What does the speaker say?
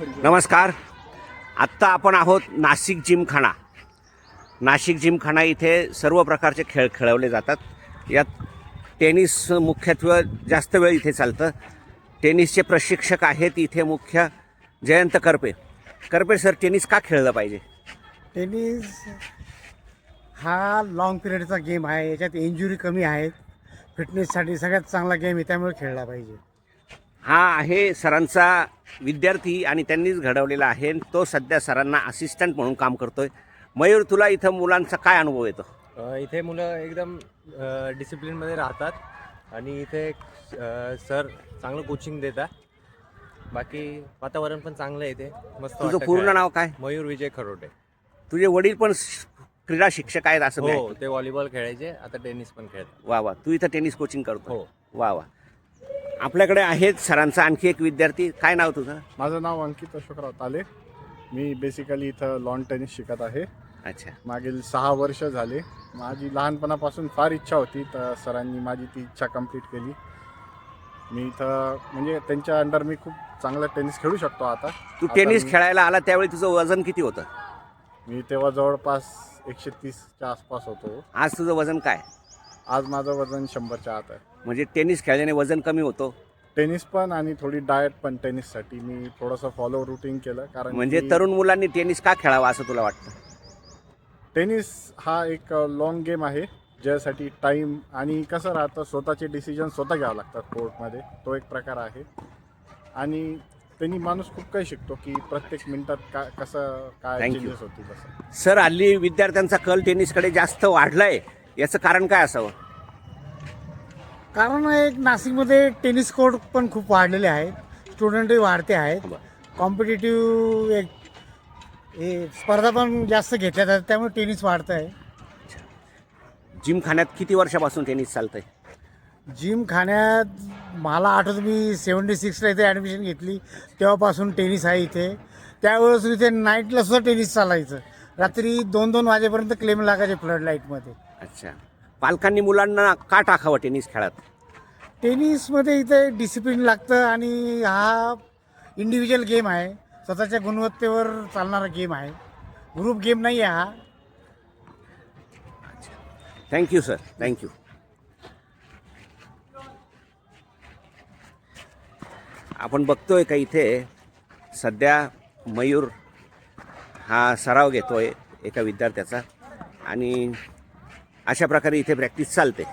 नमस्कार. आत्ता आपण आहोत नाशिक जिमखाना. नाशिक जिमखाना इथे सर्व प्रकारचे खेळ खेळवले जातात. यात टेनिस मुख्यत्वे जास्त वेळ इथे चालतं. टेनिसचे प्रशिक्षक आहेत इथे मुख्य जयंत करपे. करपे सर, टेनिस का खेळलं पाहिजे? टेनिस हा लॉंग पिरियडचा गेम आहे. याच्यात इंजुरी कमी आहेत. फिटनेससाठी सगळ्यात चांगला गेम आहे, त्यामुळे खेळला पाहिजे. हा आहे सरांचा विद्यार्थी आणि त्यांनीच घडवलेला आहे. तो सध्या सरांना असिस्टंट म्हणून काम करतोय. मयूर, तुला इथं मुलांचा काय अनुभव येतो? इथे मुलं एकदम डिसिप्लिनमध्ये राहतात आणि इथे सर चांगलं कोचिंग देतात. बाकी वातावरण पण चांगलं आहे इथे, मस्त तुझं वाटतं पूर्ण खेळायला. नाव काय? मयूर विजय खरोटे. तुझे वडील पण क्रीडा शिक्षक आहेत असं मी हो, ऐकलं. ते व्हॉलीबॉल खेळायचे, आता टेनिस पण खेळतात. वा वा, तू इथं टेनिस कोचिंग करतो? हो. वा वा. आपल्याकडे आहेत सरांचा आणखी एक विद्यार्थी. काय नाव तुझं? माझं नाव अंकित अशोकराव ताले. मी बेसिकली इथं लॉन टेनिस शिकत आहे. अच्छा. मागील 6 वर्ष झाले. माझी लहानपणापासून फार इच्छा होती, तर सरांनी माझी ती इच्छा कंप्लीट केली. मी इथं म्हणजे त्यांच्या अंडर मी खूप चांगला टेनिस खेळू शकतो. आता तू टेनिस खेळायला आला त्यावेळी तुझं वजन किती होतं? मी तेव्हा जवळपास 130च्या आसपास होतो. आज तुझं वजन काय? आज माझं वजन 100च्या आत आहे. म्हणजे टेनिस खेळल्याने वजन कमी होतो? टेनिस पण आणि थोडी डाएट पण. टेनिससाठी मी थोडंसं फॉलो रुटीन केलं, कारण म्हणजे की तरुण मुलांनी टेनिस का खेळावा असं तुला वाटतं? टेनिस हा एक लॉंग गेम आहे, ज्यासाठी टाईम आणि कसं राहतं, स्वतःचे डिसिजन स्वतः घ्यावं लागतात कोर्टमध्ये. तो एक प्रकार आहे आणि त्यांनी माणूस खूप काही शिकतो की प्रत्येक मिनिटात कसं काय Thank you. चेंजेस होतील तसं. सर, हल्ली विद्यार्थ्यांचा कल टेनिसकडे जास्त वाढलाय. याचं कारण काय असावं? कारण एक नाशिकमध्ये टेनिस कोर्ट पण खूप वाढलेले आहेत. स्टुडंटही वाढते आहेत. कॉम्पिटेटिव्ह एक हे स्पर्धा पण जास्त घेतल्या जातात, त्यामुळे टेनिस वाढतं आहे. जिमखान्यात किती वर्षापासून टेनिस चालतंय? जिमखान्यात मला आठवतं, मी 76ला इथे ॲडमिशन घेतली, तेव्हापासून टेनिस आहे इथे. त्यावेळेस इथे नाईटला सुद्धा टेनिस चालायचं. रात्री 2-2 वाजेपर्यंत क्लेम लागायचे फ्लड लाईटमध्ये. अच्छा. पालकांनी मुलांना का टाकावं टेनिस खेळात? टेनिसमध्ये इथे डिसिप्लिन लागतं आणि हा इंडिव्हिज्युअल गेम आहे. स्वतःच्या गुणवत्तेवर चालणारा गेम आहे. ग्रुप गेम नाही आहे हा. Thank you sir, thank you. आपण बघतोय का इथे सध्या मयूर हा सराव घेतोय एका विद्यार्थ्याचा आणि अशा प्रकारे इथे प्रॅक्टिस चालते.